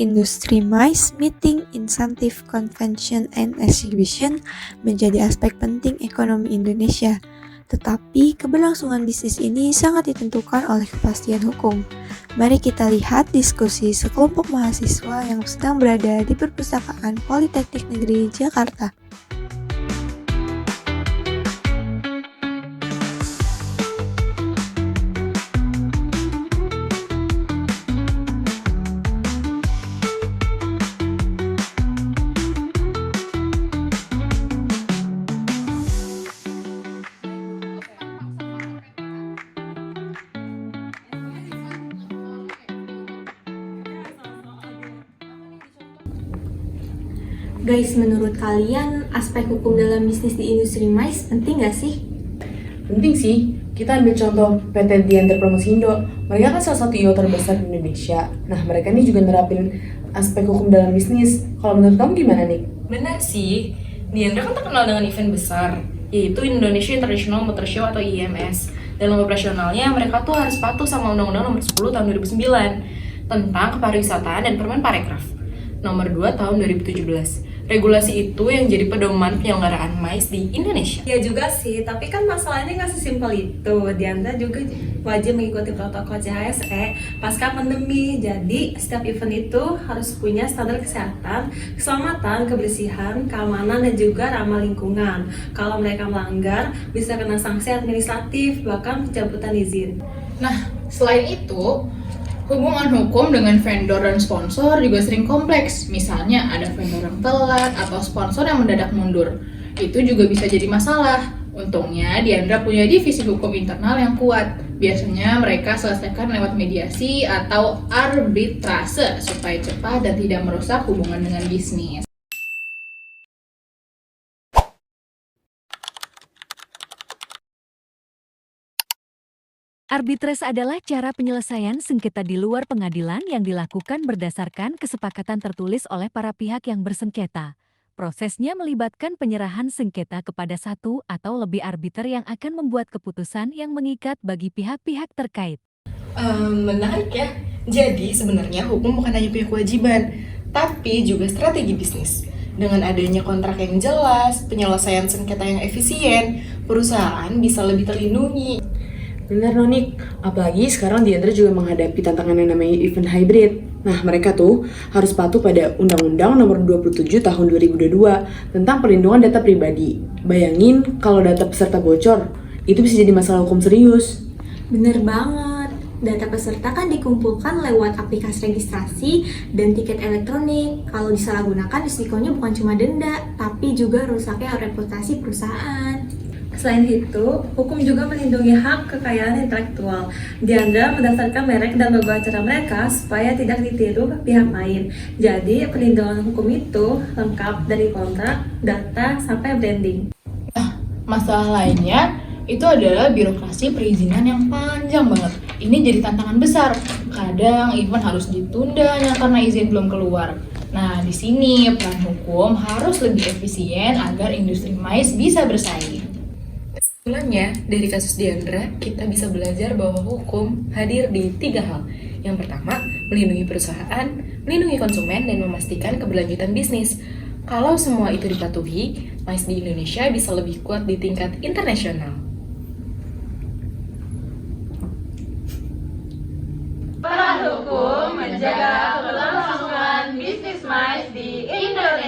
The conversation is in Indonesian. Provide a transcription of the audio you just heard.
Industry MICE, Meeting, Incentive, Convention, and Exhibition menjadi aspek penting ekonomi Indonesia. Tetapi keberlangsungan bisnis ini sangat ditentukan oleh kepastian hukum. Mari kita lihat diskusi sekelompok mahasiswa yang sedang berada di Perpustakaan Politeknik Negeri Jakarta. Guys, menurut kalian aspek hukum dalam bisnis di industri MICE penting nggak sih? Penting sih. Kita ambil contoh PT Diandra Promosindo. Mereka kan salah satu IO terbesar di Indonesia. Nah, mereka ini juga nerapin aspek hukum dalam bisnis. Kalau menurut kamu gimana nih? Benar sih, Diandra kan terkenal dengan event besar, yaitu Indonesia International Motor Show atau IMS. Dalam operasionalnya, mereka tuh harus patuh sama Undang-Undang Nomor 10 Tahun 2009 tentang Kepariwisataan dan Permen Parekraf Nomor 2 Tahun 2017. Regulasi itu yang jadi pedoman penyelenggaraan MICE di Indonesia. Ya juga sih, tapi kan masalahnya nggak sesimpel itu. Diandra juga wajib mengikuti protokol CHSE pasca pandemi. Jadi setiap event itu harus punya standar kesehatan, keselamatan, kebersihan, keamanan, dan juga ramah lingkungan. Kalau mereka melanggar, bisa kena sanksi administratif, bahkan pencabutan izin. Nah, selain itu, hubungan hukum dengan vendor dan sponsor juga sering kompleks. Misalnya ada vendor yang telat atau sponsor yang mendadak mundur. Itu juga bisa jadi masalah. Untungnya Diandra punya divisi hukum internal yang kuat. Biasanya mereka selesaikan lewat mediasi atau arbitrase supaya cepat dan tidak merusak hubungan dengan bisnis. Arbitrase adalah cara penyelesaian sengketa di luar pengadilan yang dilakukan berdasarkan kesepakatan tertulis oleh para pihak yang bersengketa. Prosesnya melibatkan penyerahan sengketa kepada satu atau lebih arbiter yang akan membuat keputusan yang mengikat bagi pihak-pihak terkait. Menarik ya. Jadi sebenarnya hukum bukan hanya punya kewajiban, tapi juga strategi bisnis. Dengan adanya kontrak yang jelas, penyelesaian sengketa yang efisien, perusahaan bisa lebih terlindungi. Benar Nonik, apalagi sekarang Diandra juga menghadapi tantangan yang namanya event hybrid. Nah, mereka tuh harus patuh pada Undang-Undang Nomor 27 Tahun 2022 tentang perlindungan data pribadi. Bayangin kalau data peserta bocor, itu bisa jadi masalah hukum serius. Bener banget. Data peserta kan dikumpulkan lewat aplikasi registrasi dan tiket elektronik. Kalau disalahgunakan, risikonya bukan cuma denda, tapi juga rusaknya reputasi perusahaan. Selain itu, hukum juga melindungi hak kekayaan intelektual. Diandra mendaftarkan merek dan logo acara mereka supaya tidak ditiru pihak lain. Jadi, perlindungan hukum itu lengkap dari kontrak, data, sampai branding. Masalah lainnya itu adalah birokrasi perizinan yang panjang banget. Ini jadi tantangan besar. Kadang event harus ditunda hanya karena izin belum keluar. Nah, di sini peran hukum harus lebih efisien agar industri MICE bisa bersaing. Kesimpulannya, dari kasus Diandra, kita bisa belajar bahwa hukum hadir di 3 hal. Yang pertama, melindungi perusahaan, melindungi konsumen, dan memastikan keberlanjutan bisnis. Kalau semua itu dipatuhi, MICE di Indonesia bisa lebih kuat di tingkat internasional. Peran hukum menjaga keberlangsungan bisnis MICE di Indonesia.